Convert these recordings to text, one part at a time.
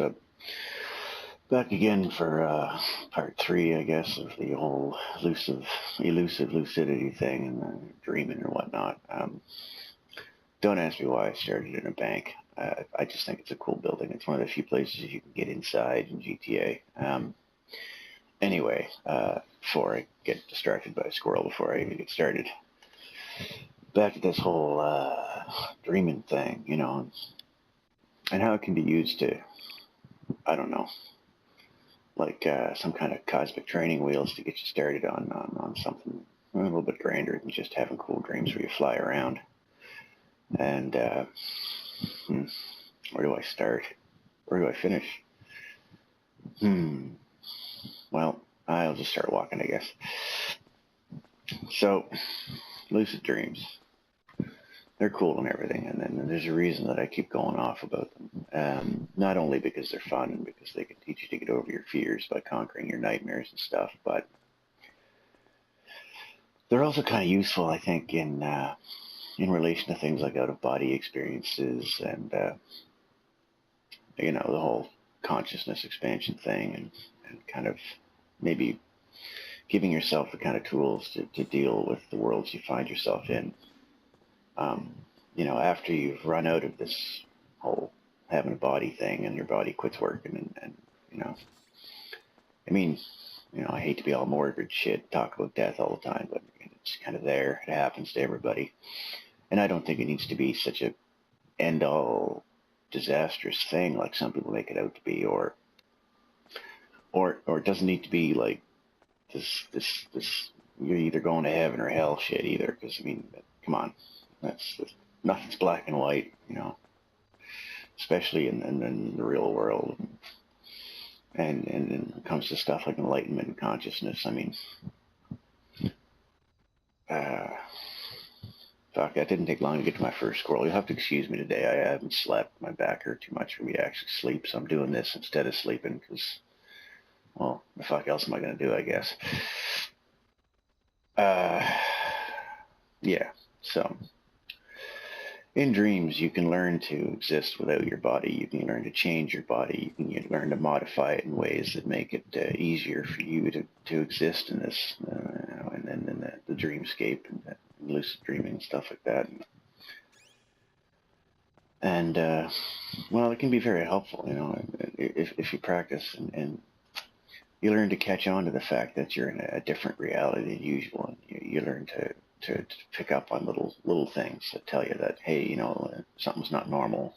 up? Back again for part 3, I guess, of the whole elusive lucidity thing and dreaming and whatnot. Don't ask me why I started in a bank. I just think it's a cool building. It's one of the few places you can get inside in GTA. Anyway, before I get distracted by a squirrel, before I even get started, back to this whole dreaming thing, and how it can be used to, I don't know, like some kind of cosmic training wheels to get you started on something a little bit grander than just having cool dreams where you fly around. And where do I start? Where do I finish? Well, I'll just start walking, I guess. So, lucid dreams. They're cool and everything, and then there's a reason that I keep going off about them. Not only because they're fun and because they can teach you to get over your fears by conquering your nightmares and stuff, but they're also kind of useful, I think, in relation to things like out-of-body experiences and, the whole consciousness expansion thing and kind of maybe giving yourself the kind of tools to deal with the worlds you find yourself in. After you've run out of this whole having a body thing and your body quits working and I hate to be all morbid shit, talk about death all the time, but it's kind of there. It happens to everybody. And I don't think it needs to be such a end-all disastrous thing like some people make it out to be, or it doesn't need to be like this you're either going to heaven or hell shit either, because come on, nothing's black and white, especially in the real world, and when it comes to stuff like enlightenment and consciousness. Fuck, that didn't take long to get to my first squirrel. You'll have to excuse me today. I haven't slept. My back hurt too much for me to actually sleep, so I'm doing this instead of sleeping because, well, the fuck else am I going to do, I guess. Yeah, so in dreams, you can learn to exist without your body. You can learn to change your body. You can learn to modify it in ways that make it easier for you to exist in this, and then the dreamscape and lucid dreaming and stuff like that. And well, it can be very helpful, if you practice and you learn to catch on to the fact that you're in a different reality than usual. And you learn to pick up on little things that tell you that, hey, something's not normal.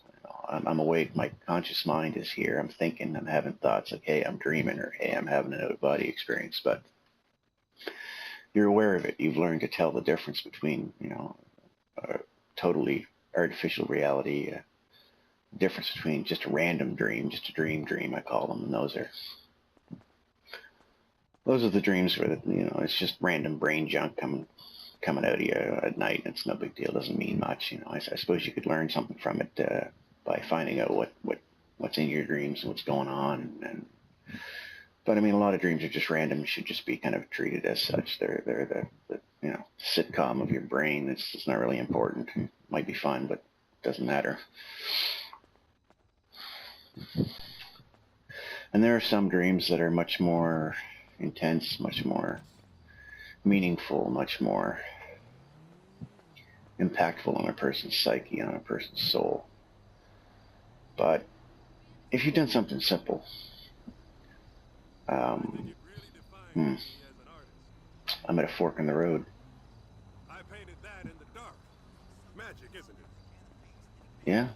I'm awake. My conscious mind is here. I'm thinking. I'm having thoughts like, hey, I'm dreaming, or hey, I'm having an out-of-body experience. But you're aware of it. You've learned to tell the difference between, a totally artificial reality, difference between just a random dream, just a dream, I call them, and those are the dreams where it's just random brain junk coming out of you at night. It's no big deal. It doesn't mean much. I suppose you could learn something from it by finding out what's in your dreams and what's going on. But a lot of dreams are just random and should just be kind of treated as such. They're the sitcom of your brain. It's not really important. It might be fun, but it doesn't matter. And there are some dreams that are much more intense, much more meaningful, much more impactful on a person's psyche, on a person's soul. But if you've done something simple, I'm at a fork in the road. I painted that in the dark. Magic, isn't it? Yeah.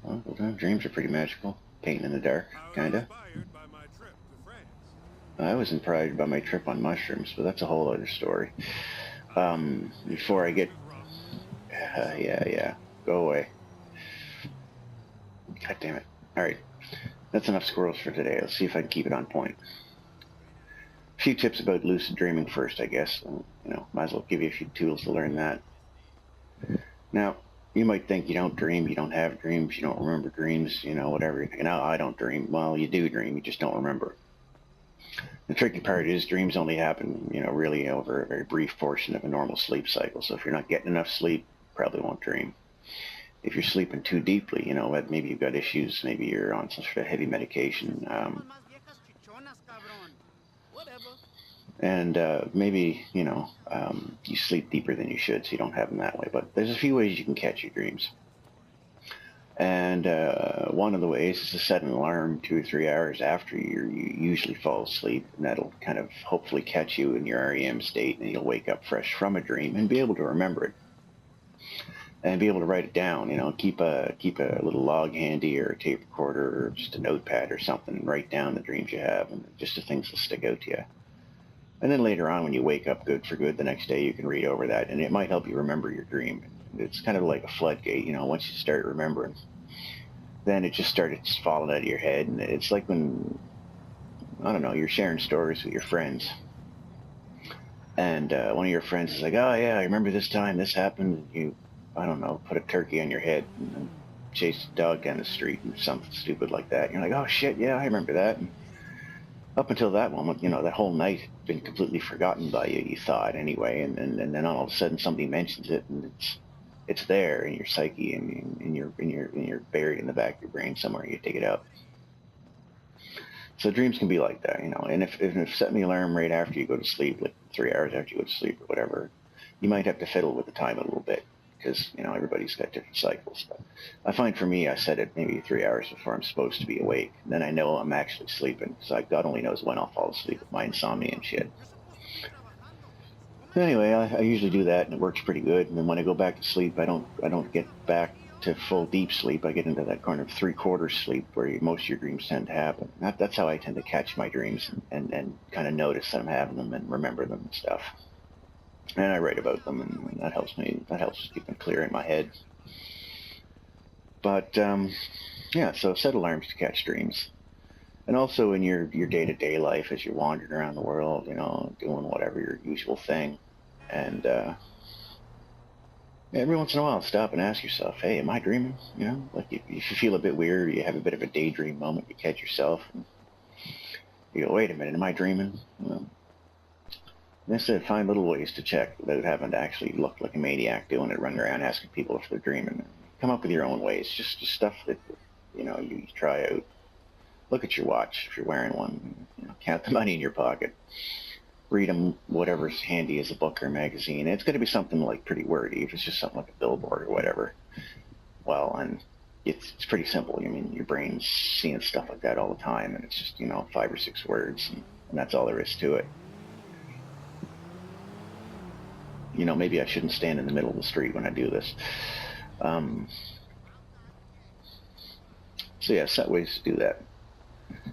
Well, dreams are pretty magical. Painting in the dark, kinda. Inspired by my trip to France. I was inspired by my trip on mushrooms, but that's a whole other story. Before I get... yeah. Go away. God damn it. Alright. That's enough squirrels for today. Let's see if I can keep it on point. A few tips about lucid dreaming first, I guess. Might as well give you a few tools to learn that. Now, you might think you don't dream, you don't have dreams, you don't remember dreams, whatever. You're thinking, no, I don't dream. Well, you do dream, you just don't remember. The tricky part is dreams only happen, really over a very brief portion of a normal sleep cycle. So if you're not getting enough sleep, you probably won't dream. if you're sleeping too deeply, you know, maybe you've got issues, maybe you're on some sort of heavy medication, and maybe, you know, you sleep deeper than you should, so you don't have them that way. But there's a few ways you can catch your dreams. And one of the ways is to set an alarm 2 or 3 hours after you usually fall asleep, and that'll kind of hopefully catch you in your REM state, and you'll wake up fresh from a dream and be able to remember it and be able to write it down. You know, keep a little log handy, or a tape recorder, or just a notepad or something, and write down the dreams you have, and just the things that stick out to you. And then later on, when you wake up good for good the next day, you can read over that, and it might help you remember your dream. It's kind of like a floodgate, you know. Once you start remembering, then it just started falling out of your head. And it's like when, I don't know, you're sharing stories with your friends, and one of your friends is like, oh yeah, I remember this time this happened. You, I don't know, put a turkey on your head and chase a dog down the street and something stupid like that. You're like, oh shit, yeah, I remember that. And up until that moment, you know, that whole night had been completely forgotten by you, you thought anyway, and then all of a sudden somebody mentions it, and it's there in your psyche, and you're buried in the back of your brain somewhere. You dig it up. So dreams can be like that, you know. And if setting the alarm right after you go to sleep, like 3 hours after you go to sleep or whatever, you might have to fiddle with the time a little bit, because, you know, everybody's got different cycles. But I find for me, I set it maybe 3 hours before I'm supposed to be awake. And then I know I'm actually sleeping, so God only knows when I'll fall asleep with my insomnia and shit. Anyway, I usually do that, and it works pretty good. And then when I go back to sleep, I don't get back to full deep sleep. I get into that kind of 3/4 sleep where most of your dreams tend to happen. That's how I tend to catch my dreams, and kind of notice that I'm having them and remember them and stuff. And I write about them, and that helps me. That helps keep them clear in my head. But yeah, so set alarms to catch dreams, and also in your day-to-day life as you're wandering around the world, you know, doing whatever your usual thing, and every once in a while, stop and ask yourself, "Hey, am I dreaming?" You know, like if you feel a bit weird, you have a bit of a daydream moment, you catch yourself, and you go, "Wait a minute, am I dreaming?" Well, instead, find little ways to check without having to actually look like a maniac doing it, running around asking people if they're dreaming. Come up with your own ways, just stuff that, you know, you try out. Look at your watch if you're wearing one. You know, count the money in your pocket. Read them, whatever's handy as a book or a magazine. It's going to be something like pretty wordy. If it's just something like a billboard or whatever, well, and it's pretty simple. I mean, your brain's seeing stuff like that all the time, and it's just, you know, 5 or 6 words, and that's all there is to it. You know, maybe I shouldn't stand in the middle of the street when I do this. So yeah, set ways to do that.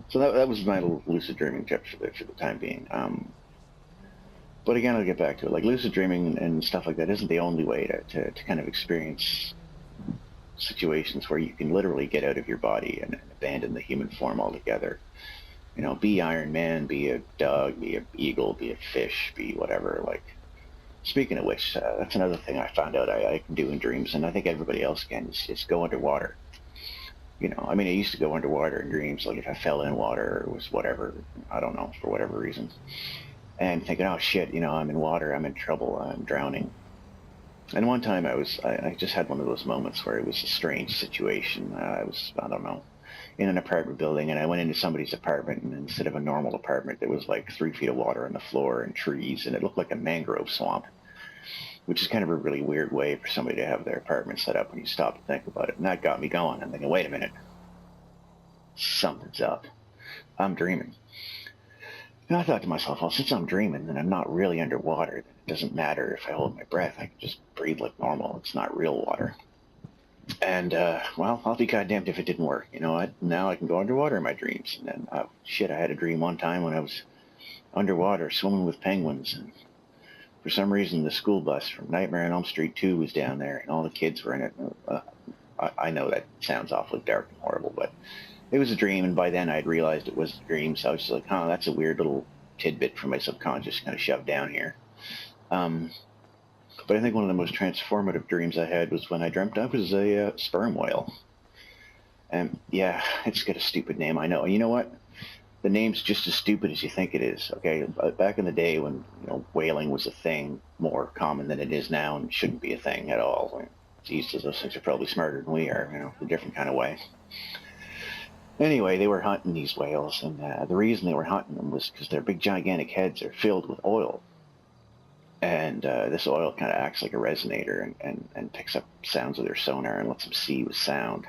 So that was my little lucid dreaming tip for the time being. But again, I'll get back to it. Like, lucid dreaming and stuff like that isn't the only way to kind of experience situations where you can literally get out of your body and abandon the human form altogether. You know, be Iron Man, be a dog, be an eagle, be a fish, be whatever. Like, speaking of which, that's another thing I found out I can do in dreams, and I think everybody else can, is go underwater. You know, I mean, I used to go underwater in dreams, like if I fell in water or was whatever, I don't know, for whatever reason. And thinking, oh shit, you know, I'm in water, I'm in trouble, I'm drowning. And one time I just had one of those moments where it was a strange situation. I was, I don't know, in an apartment building, and I went into somebody's apartment, and instead of a normal apartment, there was like 3 feet of water on the floor and trees, and it looked like a mangrove swamp, which is kind of a really weird way for somebody to have their apartment set up when you stop and think about it. And that got me going. I'm thinking, wait a minute, something's up. I'm dreaming. And I thought to myself, well, since I'm dreaming, then I'm not really underwater. Then it doesn't matter if I hold my breath. I can just breathe like normal. It's not real water. And, well, I'll be goddamned if it didn't work. You know, now I can go underwater in my dreams. And then, shit, I had a dream one time when I was underwater swimming with penguins. And for some reason, the school bus from Nightmare on Elm Street 2 was down there, and all the kids were in it. I know that sounds awfully dark and horrible, but it was a dream, and by then I'd realized it was a dream, so I was just like, oh, that's a weird little tidbit from my subconscious kind of shoved down here. But I think one of the most transformative dreams I had was when I dreamt I was a sperm whale. And yeah, it's got a stupid name, I know. And you know what? The name's just as stupid as you think it is, okay? Back in the day when, you know, whaling was a thing more common than it is now and shouldn't be a thing at all. Jesus, those things are probably smarter than we are, you know, a different kind of way. Anyway, they were hunting these whales, and the reason they were hunting them was because their big, gigantic heads are filled with oil. And this oil kind of acts like a resonator and picks up sounds of their sonar and lets them see with sound.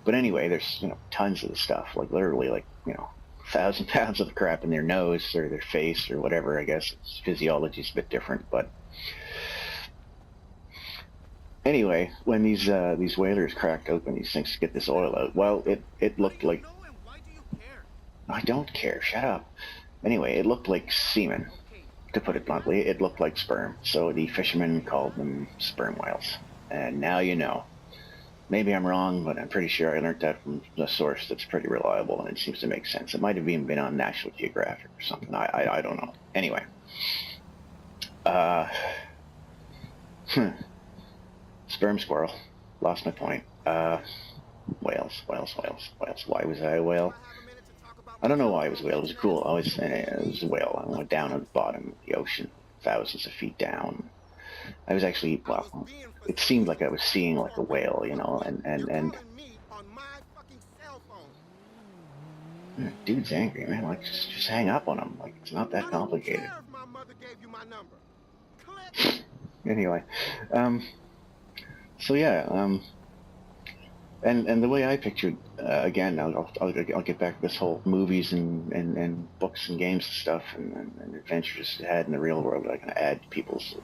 But anyway, there's, you know, tons of the stuff, like literally like, you know, 1,000 pounds of the crap in their nose or their face or whatever. I guess its physiology is a bit different, but anyway, when these whalers cracked open these things to get this oil out, well, it looked like, I don't care, shut up. Anyway, it looked like semen, to put it bluntly. It looked like sperm, so the fishermen called them sperm whales. And now you know. Maybe I'm wrong, but I'm pretty sure I learned that from a source that's pretty reliable, and it seems to make sense. It might have even been on National Geographic or something. I don't know. Anyway. Sperm squirrel. Lost my point. Whales. Why was I a whale? I don't know why I was a whale. It was cool. I was a whale. I went down at the bottom of the ocean, thousands of feet down. I was actually, well, it seemed like I was seeing like a whale, you know, and dude's angry, man. Like, just hang up on him. Like, it's not that complicated. Anyway, so yeah, and the way I pictured, again, I'll get back to this whole movies and books and games and stuff and adventures it had in the real world. I can add to people's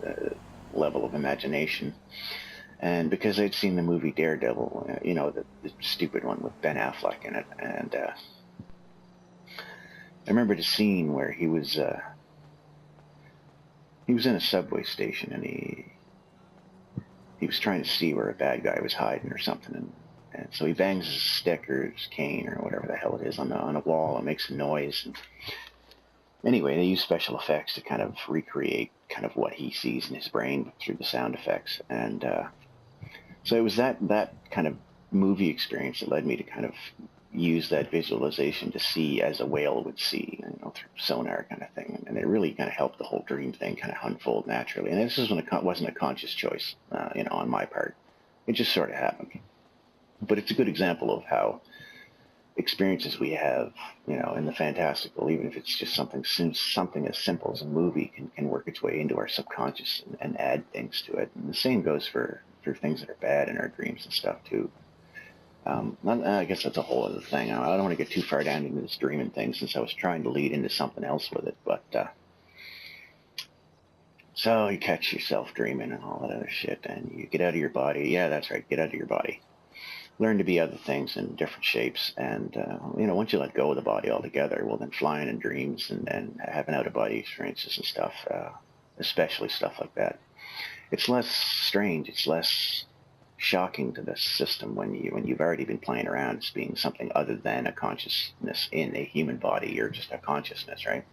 level of imagination. And because I'd seen the movie Daredevil, you know, the stupid one with Ben Affleck in it, and I remember the scene where he was in a subway station, and he was trying to see where a bad guy was hiding or something, and so he bangs his stick or his cane or whatever the hell it is on a wall and makes a noise. And anyway, they use special effects to kind of recreate kind of what he sees in his brain through the sound effects. And so it was that kind of movie experience that led me to kind of use that visualization to see as a whale would see, you know, through sonar kind of thing. And it really kind of helped the whole dream thing kind of unfold naturally. And this is when it wasn't a conscious choice, you know, on my part. It just sort of happened. But it's a good example of how experiences we have, you know, in the fantastical, even if it's just something as simple as a movie, can work its way into our subconscious and add things to it. And the same goes for things that are bad in our dreams and stuff too. I guess that's a whole other thing. I don't want to get too far down into this dreaming thing, since I was trying to lead into something else with it. But so you catch yourself dreaming and all that other shit, and you get out of your body. Yeah, that's right, get out of your body. Learn to be other things in different shapes, and you know, once you let go of the body altogether, well, then flying in dreams and having out-of-body experiences and stuff, especially stuff like that, it's less strange, it's less shocking to the system when you've already been playing around as being something other than a consciousness in a human body, or just a consciousness, right?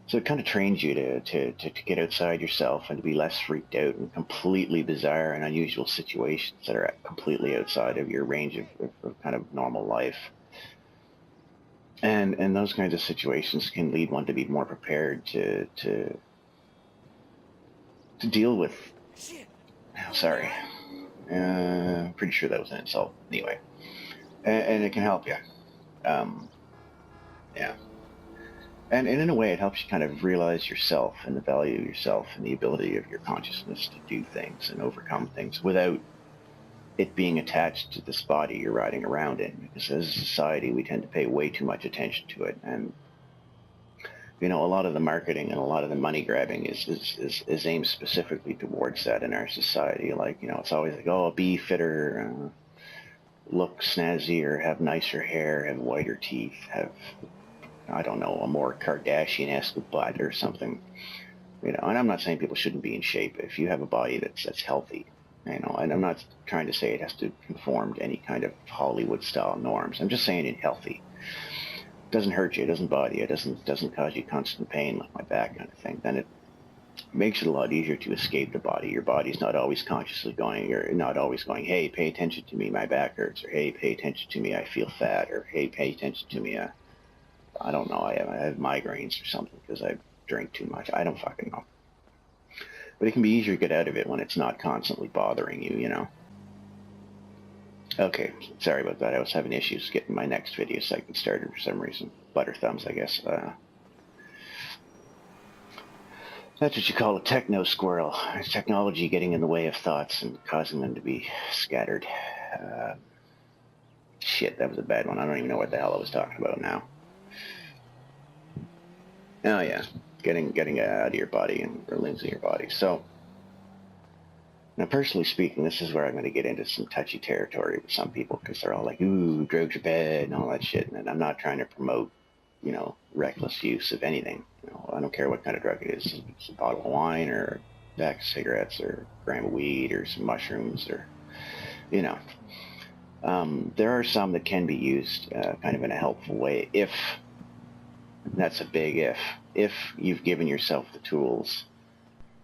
So it kind of trains you to get outside yourself and to be less freaked out in completely bizarre and unusual situations that are completely outside of your range of kind of normal life. And those kinds of situations can lead one to be more prepared to deal with. Oh, sorry, pretty sure that was an insult. Anyway, and it can help you. Yeah. And in a way, it helps you kind of realize yourself and the value of yourself and the ability of your consciousness to do things and overcome things without it being attached to this body you're riding around in. Because as a society, we tend to pay way too much attention to it. And, you know, a lot of the marketing and a lot of the money grabbing is aimed specifically towards that in our society. Like, you know, it's always like, oh, be fitter, look snazzier, have nicer hair, have whiter teeth, have, I don't know, a more Kardashian-esque butt or something, you know. And I'm not saying people shouldn't be in shape if you have a body that's healthy, you know. And I'm not trying to say it has to conform to any kind of Hollywood-style norms. I'm just saying it's healthy. It doesn't hurt you, it doesn't bother you, it doesn't cause you constant pain like my back kind of thing. Then it makes it a lot easier to escape the body. Your body's not always consciously going, you're not always going, hey, pay attention to me, my back hurts, or hey, pay attention to me, I feel fat, or hey, pay attention to me, I don't know, I have migraines or something because I drink too much. I don't fucking know. But it can be easier to get out of it when it's not constantly bothering you, you know. Okay, sorry about that. I was having issues getting my next video segment started for some reason. Butter thumbs, I guess. That's what you call a techno squirrel. It's technology getting in the way of thoughts and causing them to be scattered. Shit, that was a bad one. I don't even know what the hell I was talking about now. Oh yeah, getting out of your body and losing your body. So, now personally speaking, this is where I'm going to get into some touchy territory with some people because they're all like, ooh, drugs are bad and all that shit. And I'm not trying to promote, you know, reckless use of anything. You know, I don't care what kind of drug it is. If it's a bottle of wine or a pack of cigarettes or a gram of weed or some mushrooms or, you know. There are some that can be used kind of in a helpful way if, that's a big if you've given yourself the tools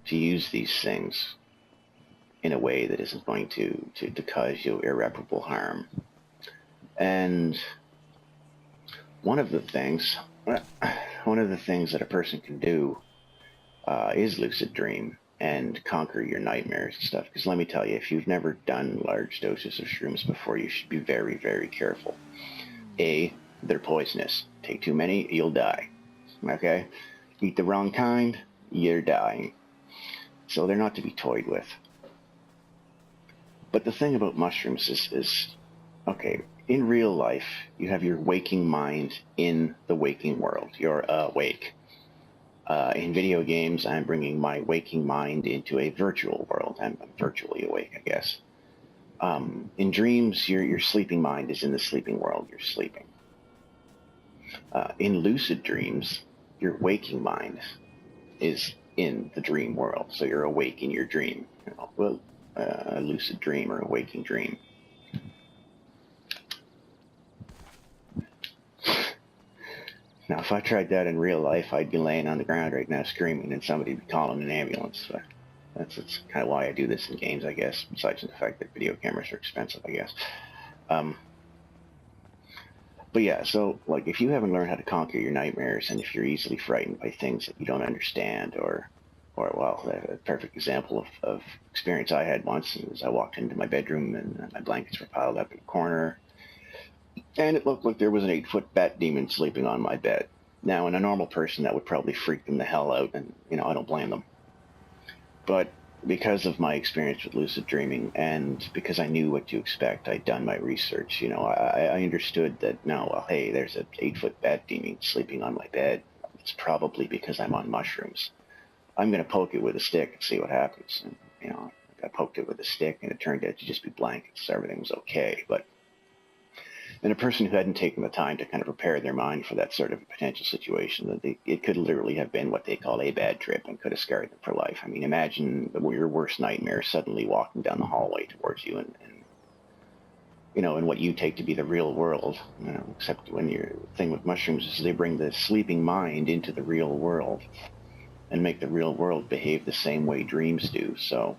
to use these things in a way that isn't going to cause you irreparable harm. And one of the things that a person can do is lucid dream and conquer your nightmares and stuff. Because let me tell you, if you've never done large doses of shrooms before, you should be very, very careful. A, they're poisonous. Take too many, you'll die. Okay? Eat the wrong kind, you're dying. So they're not to be toyed with. But the thing about mushrooms is okay, in real life, you have your waking mind in the waking world. You're awake. In video games, I'm bringing my waking mind into a virtual world. I'm virtually awake, I guess. In dreams, your sleeping mind is in the sleeping world. You're sleeping. In lucid dreams, your waking mind is in the dream world. So you're awake in your dream. You know, well, a lucid dream or a waking dream. Now, if I tried that in real life, I'd be laying on the ground right now screaming and somebody'd be calling an ambulance. So that's kind of why I do this in games, I guess, besides the fact that video cameras are expensive, I guess. But yeah, so like if you haven't learned how to conquer your nightmares and if you're easily frightened by things that you don't understand or well, a perfect example of experience I had once was I walked into my bedroom and my blankets were piled up in a corner. And it looked like there was an 8-foot bat demon sleeping on my bed. Now, in a normal person, that would probably freak them the hell out, and, you know, I don't blame them. But because of my experience with lucid dreaming and because I knew what to expect, I'd done my research, you know, I understood that, no, well, hey, there's an 8-foot bat demon sleeping on my bed. It's probably because I'm on mushrooms. I'm going to poke it with a stick and see what happens. And, you know, I poked it with a stick, and it turned out to just be blankets, so everything was okay. But and a person who hadn't taken the time to kind of prepare their mind for that sort of potential situation, that it could literally have been what they call a bad trip and could have scarred them for life. I mean, imagine your worst nightmare suddenly walking down the hallway towards you and you know, in what you take to be the real world, you know, except when your thing with mushrooms is they bring the sleeping mind into the real world and make the real world behave the same way dreams do. So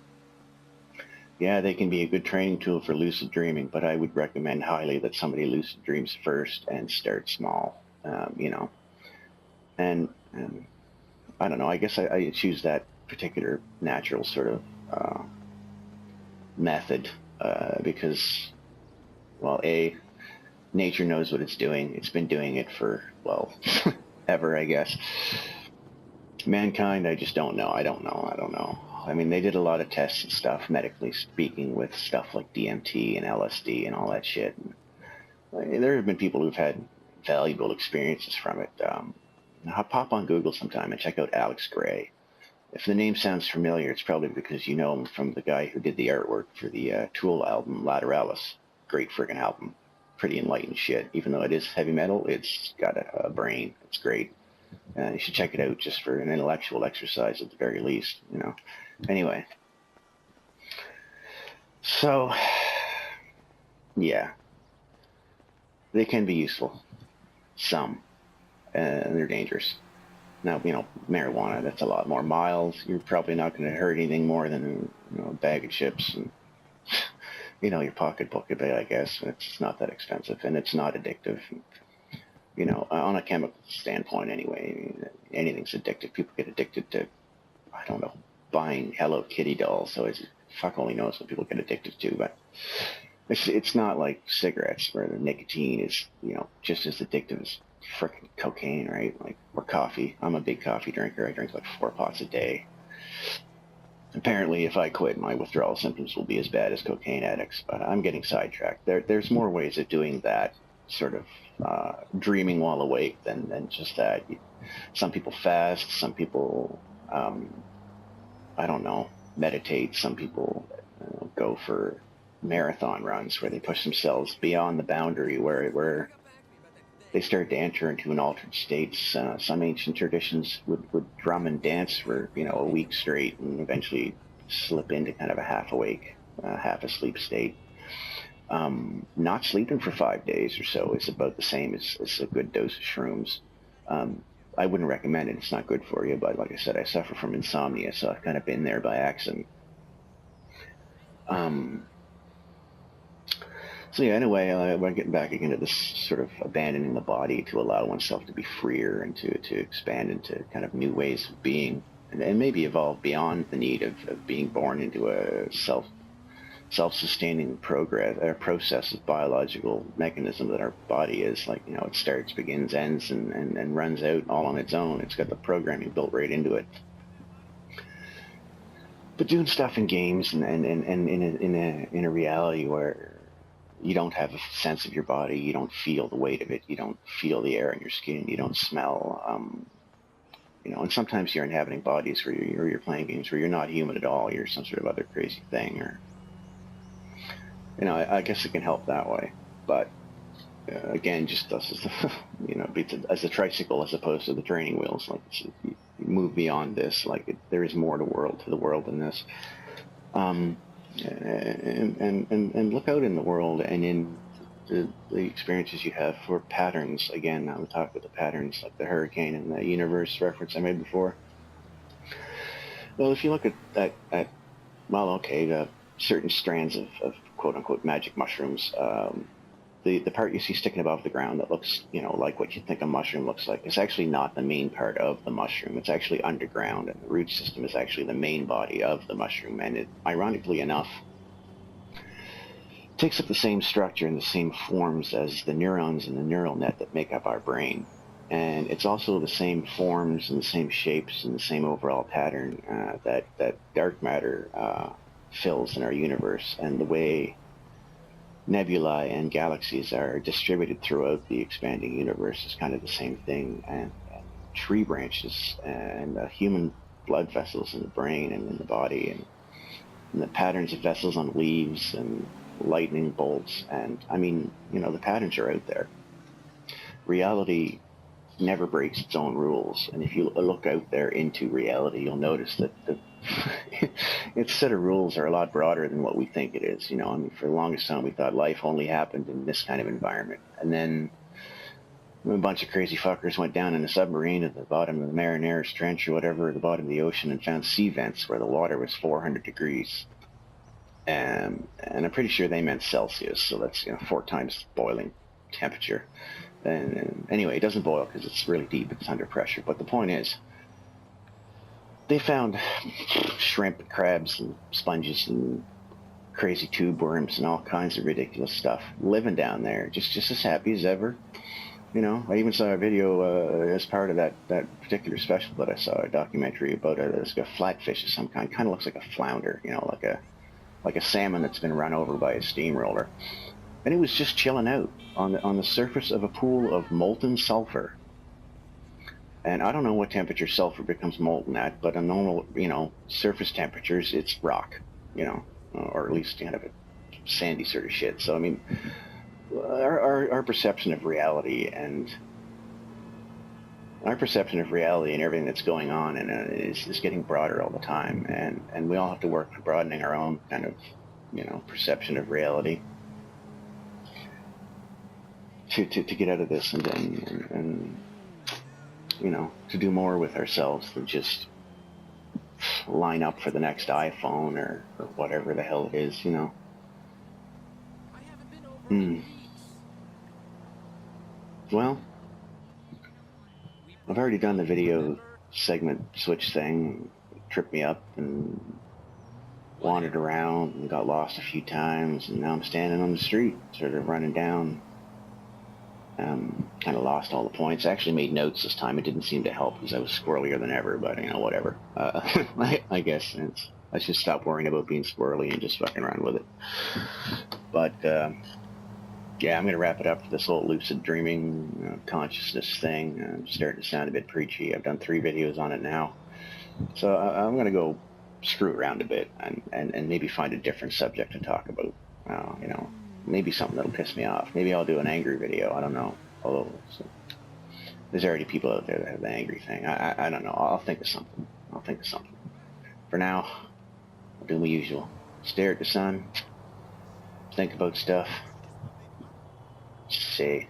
yeah, they can be a good training tool for lucid dreaming, but I would recommend highly that somebody lucid dreams first and start small, you know. And I don't know, I guess I choose that particular natural sort of method because, well, A, nature knows what it's doing. It's been doing it for, well, ever, I guess. Mankind, I just don't know. I don't know. I mean, they did a lot of tests and stuff, medically speaking, with stuff like DMT and LSD and all that shit. And there have been people who've had valuable experiences from it. Pop on Google sometime and check out Alex Gray. If the name sounds familiar, it's probably because you know him from the guy who did the artwork for the Tool album, Lateralis. Great friggin' album. Pretty enlightened shit. Even though it is heavy metal, it's got a brain. It's great. You should check it out just for an intellectual exercise at the very least, you know. Anyway. So, yeah. They can be useful. Some. And they're dangerous. Now, you know, marijuana, that's a lot more mild. You're probably not going to hurt anything more than, you know, a bag of chips and, you know, your pocketbook a bit, I guess. It's not that expensive, and it's not addictive. You know, on a chemical standpoint anyway, anything's addictive. People get addicted to, I don't know, buying Hello Kitty dolls, so it's fuck only knows what people get addicted to, but it's not like cigarettes where the nicotine is, you know, just as addictive as frickin' cocaine, right? Like, or coffee. I'm a big coffee drinker. I drink like 4 pots a day. Apparently, if I quit, my withdrawal symptoms will be as bad as cocaine addicts, but I'm getting sidetracked. There's more ways of doing that sort of dreaming while awake than just that. Some people fast, some people, I don't know, meditate, some people go for marathon runs where they push themselves beyond the boundary where they start to enter into an altered state. Some ancient traditions would drum and dance for, you know, a week straight and eventually slip into kind of a half awake, half asleep state. Not sleeping for 5 days or so is about the same as a good dose of shrooms. I wouldn't recommend it. It's not good for you, but like I said, I suffer from insomnia, so I've kind of been there by accident. So yeah, anyway, we're getting back again to this sort of abandoning the body to allow oneself to be freer and to expand into kind of new ways of being, and maybe evolve beyond the need of being born into a self-sustaining process of biological mechanism that our body is. Like, you know, it starts, begins, ends, and runs out all on its own. It's got the programming built right into it. But doing stuff in games and in a reality where you don't have a sense of your body, you don't feel the weight of it, you don't feel the air in your skin, you don't smell, you know, and sometimes you're inhabiting bodies where you're playing games where you're not human at all, you're some sort of other crazy thing, or, you know, I guess it can help that way. But again, just as you know, as a tricycle as opposed to the training wheels. Like, you move beyond this. Like, there is more to the world than this. And look out in the world and in the experiences you have for patterns. Again, I'm talking about the patterns, like the hurricane and the universe reference I made before. Well, if you look at well, okay, certain strands of quote-unquote magic mushrooms, the part you see sticking above the ground that looks, you know, like what you think a mushroom looks like, is actually not the main part of the mushroom. It's actually underground, and the root system is actually the main body of the mushroom. And it, ironically enough, takes up the same structure and the same forms as the neurons in the neural net that make up our brain. And it's also the same forms and the same shapes and the same overall pattern that dark matter fills in our universe. And the way nebulae and galaxies are distributed throughout the expanding universe is kind of the same thing. And tree branches and human blood vessels in the brain and in the body, and the patterns of vessels on leaves and lightning bolts. And I mean, you know, the patterns are out there. Reality never breaks its own rules. And if you look out there into reality, you'll notice that its set of rules are a lot broader than what we think it is. You know, I mean, for the longest time we thought life only happened in this kind of environment. And then a bunch of crazy fuckers went down in a submarine at the bottom of the Marianer's Trench or whatever, at the bottom of the ocean, and found sea vents where the water was 400 degrees. And I'm pretty sure they meant Celsius, so that's, you know, 4 times boiling temperature. And anyway, it doesn't boil because it's really deep, it's under pressure. But the point is, they found shrimp and crabs and sponges and crazy tube worms and all kinds of ridiculous stuff living down there, just as happy as ever. You know, I even saw a video as part of that particular special that I saw, a documentary about a flatfish of some kind. Kind of looks like a flounder, you know, like a salmon that's been run over by a steamroller. And it was just chilling out on the surface of a pool of molten sulfur. And I don't know what temperature sulfur becomes molten at, but at normal, you know, surface temperatures, it's rock, you know, or at least kind of a sandy sort of shit. So, I mean, our perception of reality and everything that's going on and is getting broader all the time. And we all have to work on broadening our own kind of, you know, perception of reality to get out of this and you know, to do more with ourselves than just line up for the next iPhone or whatever the hell it is, you know. Well, I've already done the video segment switch thing, tripped me up and wandered around and got lost a few times, and now I'm standing on the street, sort of running down. Kind of lost all the points. I actually made notes this time. It didn't seem to help because I was squirrelier than ever, but whatever. I guess I should stop worrying about being squirrely and just fucking run with it. But yeah, I'm going to wrap it up for this whole lucid dreaming consciousness thing. I'm starting to sound a bit preachy. I've done 3 videos on it now. So I'm going to go screw around a bit and maybe find a different subject to talk about. Maybe something that'll piss me off. Maybe I'll do an angry video. I don't know. Although there's already people out there that have the angry thing. I don't know. I'll think of something. For now, I'll do my usual. Stare at the sun. Think about stuff. Say.